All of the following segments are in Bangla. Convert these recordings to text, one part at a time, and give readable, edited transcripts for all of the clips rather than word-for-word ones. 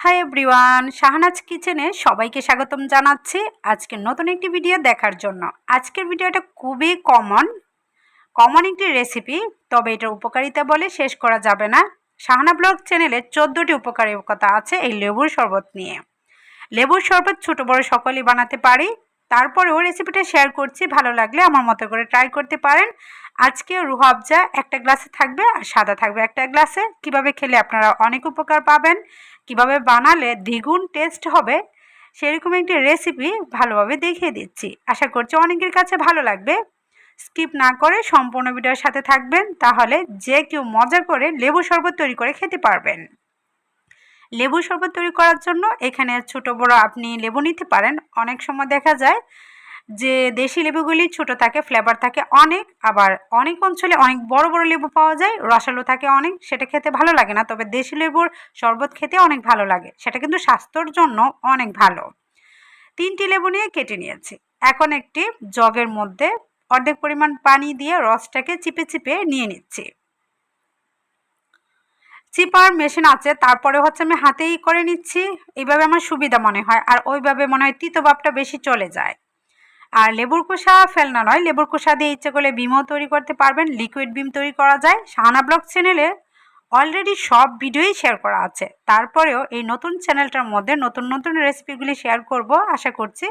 হাই এভরিওয়ান, শাহনাজ কিচেনে সবাইকে স্বাগতম জানাচ্ছি আজকের নতুন একটি ভিডিও দেখার জন্য। আজকের ভিডিওটা খুবই কমন একটি রেসিপি, তবে এটার উপকারিতা বলে শেষ করা যাবে না। শাহানা ব্লগ চ্যানেলে 14টি উপকারিতা আছে এই লেবুর শরবত নিয়ে। লেবুর শরবত ছোট বড় সকলেই বানাতে পারি, তারপরেও রেসিপিটা শেয়ার করছি, ভালো লাগলে আমার মতো করে ট্রাই করতে পারেন। আজকে রুহাবজা একটা গ্লাসে থাকবে আর সাদা থাকবে একটা গ্লাসে। কিভাবে খেলে আপনারা অনেক উপকার পাবেন, কিভাবে বানালে দ্বিগুণ টেস্ট হবে, সেরকম একটি রেসিপি ভালোভাবে দেখিয়ে দিচ্ছি। আশা করছি অনেকের কাছে ভালো লাগবে। স্কিপ না করে সম্পূর্ণ ভিডিওর সাথে থাকবেন, তাহলে যে কেউ মজা করে লেবু শরবত তৈরি করে খেতে পারবেন। লেবু শরবত তৈরি করার জন্য এখানে ছোট বড় আপনি লেবু নিতে পারেন। অনেক সময় দেখা যায় যে দেশি লেবুগুলি ছোট থাকে, ফ্লেভার থাকে অনেক, আবার অনেক অঞ্চলে অনেক বড় বড় লেবু পাওয়া যায়, রসালো থাকে অনেক, সেটা খেতে ভালো লাগে না। তবে দেশি লেবুর শরবত খেতে অনেক ভালো লাগে, সেটা কিন্তু স্বাস্থ্যর জন্য অনেক ভালো। 3টি লেবু নিয়ে কেটে নিয়েছি। এখন একটি জগের মধ্যে অর্ধেক পরিমাণ পানি দিয়ে রসটাকে চিপে চিপে নিয়ে নিচ্ছি। চিপার মেশিন আছে, তারপরে আমি হাতেই করে নিচ্ছি। এইভাবে আমার সুবিধা মনে হয়, আর ওইভাবে মনে হয় তিতো ভাবটা বেশি চলে যায়। আর লেবুর খোসা ফেলনা নয়, লেবুর খোসা দিয়ে ইচ্ছে করলে বিমও তৈরি করতে পারবেন, লিকুইড বিম তৈরি করা যায়। শাহানা ব্লগ চ্যানেলে অলরেডি সব ভিডিওই শেয়ার করা আছে, তারপরেও এই নতুন চ্যানেলটার মধ্যে নতুন নতুন রেসিপিগুলি শেয়ার করব। আশা করছি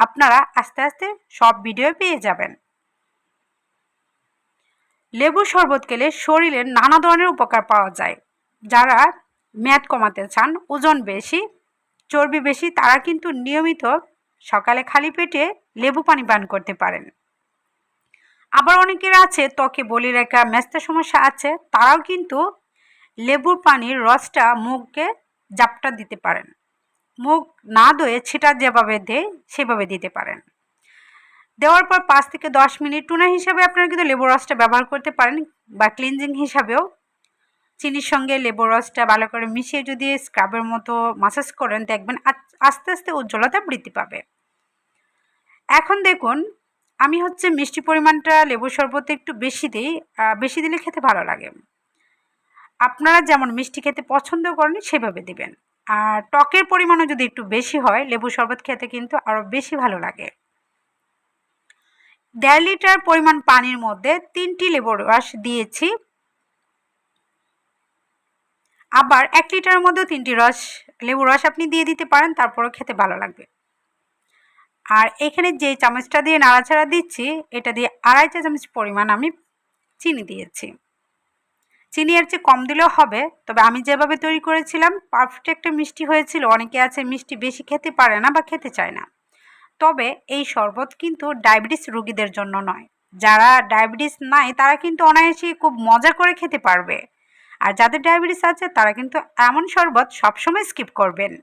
আপনারা আস্তে আস্তে সব ভিডিও পেয়ে যাবেন। লেবু শরবত খেলে শরীরের নানা ধরনের উপকার পাওয়া যায়। যারা মেদ কমাতে চান, ওজন বেশি, চর্বি বেশি, তারা কিন্তু নিয়মিত সকালে খালি পেটে লেবু পানি পান করতে পারেন। আবার অনেকের আছে ত্বকে বলিরেখা, মেস্তা সমস্যা আছে, তারাও কিন্তু লেবুর পানির রসটা মুখে জাপটা দিতে পারেন। মুখ না ধুয়ে ছিটা যেভাবে দেয় সেভাবে দিতে পারেন। দেওয়ার পর 5 থেকে 10 মিনিট টুনা হিসাবে আপনারা কিন্তু লেবুর রসটা ব্যবহার করতে পারেন, বা ক্লিনজিং হিসাবেও। চিনির সঙ্গে লেবুর রসটা ভালো করে মিশিয়ে যদি স্ক্রাবের মতো মাসাজ করেন, দেখবেন আস্তে আস্তে উজ্জ্বলতা বৃদ্ধি পাবে। এখন দেখুন, আমি মিষ্টি পরিমাণটা লেবুর শরবতে একটু বেশি দিই, বেশি দিলে খেতে ভালো লাগে। আপনারা যেমন মিষ্টি খেতে পছন্দ করেন সেভাবে দিবেন। আর টকের পরিমাণও যদি একটু বেশি হয়, লেবু শরবত খেতে কিন্তু আরও বেশি ভালো লাগে। 1.5 লিটার পরিমাণ পানির মধ্যে 3টি লেবুর রস দিয়েছি। আবার 1 লিটারের মধ্যে 3টি লেবুর রস আপনি দিয়ে দিতে পারেন, তারপরেও খেতে ভালো লাগবে। আর এখানে যে চামচটা দিয়ে নাড়াচাড়া দিচ্ছি, এটা দিয়ে 2.5 চা চামচ পরিমাণ আমি চিনি দিয়েছি। চিনি এর চেয়ে কম দিলেও হবে, তবে আমি যেভাবে তৈরি করেছিলাম পারফেক্ট একটা মিষ্টি হয়েছিল। অনেকে আছে মিষ্টি বেশি খেতে পারে না বা খেতে চায় না। তবে এই শরবত কিন্তু ডায়াবেটিস রোগীদের জন্য নয়। যারা ডায়াবেটিস নাই তারা কিন্তু অনায়াসে খুব মজা করে খেতে পারবে। আর যাদের ডায়াবেটিস আছে তারা কিন্তু এমন শরবত সবসময় স্কিপ করবেন।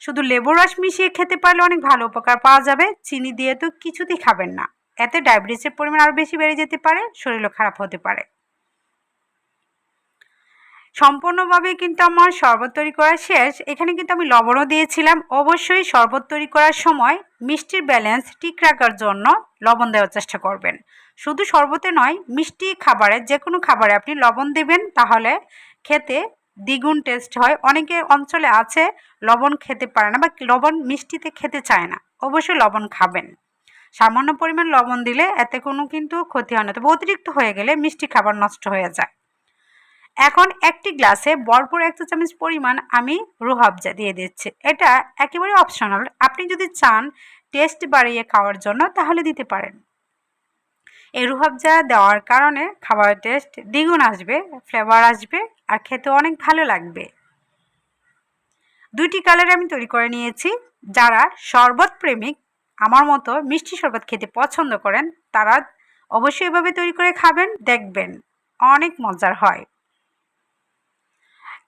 শুধু লেবুর রস মিশিয়ে খেতে পারলে অনেক ভালো উপকার পাওয়া যাবে। চিনি দিয়ে তো কিছুতেই খাবেন না, এতে ডায়াবেটিসের পরিমাণ আরও বেশি বেড়ে যেতে পারে, শরীরও খারাপ হতে পারে। সম্পূর্ণভাবে কিন্তু আমার শরবত তৈরি করা শেষ। এখানে কিন্তু আমি লবণও দিয়েছিলাম। অবশ্যই শরবত তৈরি করার সময় মিষ্টির ব্যালেন্স ঠিক রাখার জন্য লবণ দেওয়ার চেষ্টা করবেন। শুধু শরবতে নয়, মিষ্টি খাবারে, যে কোনো খাবারে আপনি লবণ দেবেন, তাহলে খেতে দ্বিগুণ টেস্ট হয়। অনেকে অঞ্চলে আছে লবণ খেতে পারে না বা লবণ মিষ্টিতে খেতে চায় না, অবশ্যই লবণ খাবেন। সামান্য পরিমাণ লবণ দিলে এতে কোনো কিন্তু ক্ষতি হয় না, তবে অতিরিক্ত হয়ে গেলে মিষ্টি খাবার নষ্ট হয়ে যায়। এখন একটি গ্লাসে ভরপুর 1 চা চামচ পরিমাণ আমি রুহাবজা দিয়ে দিচ্ছি। এটা একেবারে অপশনাল, আপনি যদি চান টেস্ট বাড়িয়ে খাওয়ার জন্য তাহলে দিতে পারেন। এই রুহাবজা দেওয়ার কারণে খাবারের টেস্ট দ্বিগুণ আসবে, ফ্লেভার আসবে, আর খেতে অনেক ভালো লাগবে। 2টি কালারে আমি তৈরি করে নিয়েছি। যারা শরবত প্রেমিক, আমার মতো মিষ্টি শরবত খেতে পছন্দ করেন, তারা অবশ্যই এভাবে তৈরি করে খাবেন, দেখবেন অনেক মজার হয়।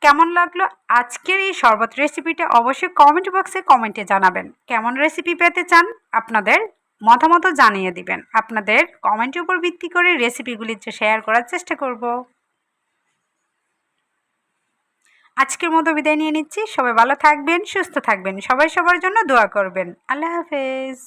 কেমন লাগলো আজকের এই শরবত রেসিপিটা অবশ্যই কমেন্ট বক্সে কমেন্টে জানাবেন। কেমন রেসিপি পেতে চান আপনাদের মতামত জানিয়ে দিবেন। আপনাদের কমেন্টের উপর ভিত্তি করে রেসিপিগুলি শেয়ার করার চেষ্টা করব। আজকের মতো বিদায় নিয়ে নিচ্ছি। সবাই ভালো থাকবেন, সুস্থ থাকবেন, সবাই সবার জন্য দোয়া করবেন। আল্লাহ হাফেজ।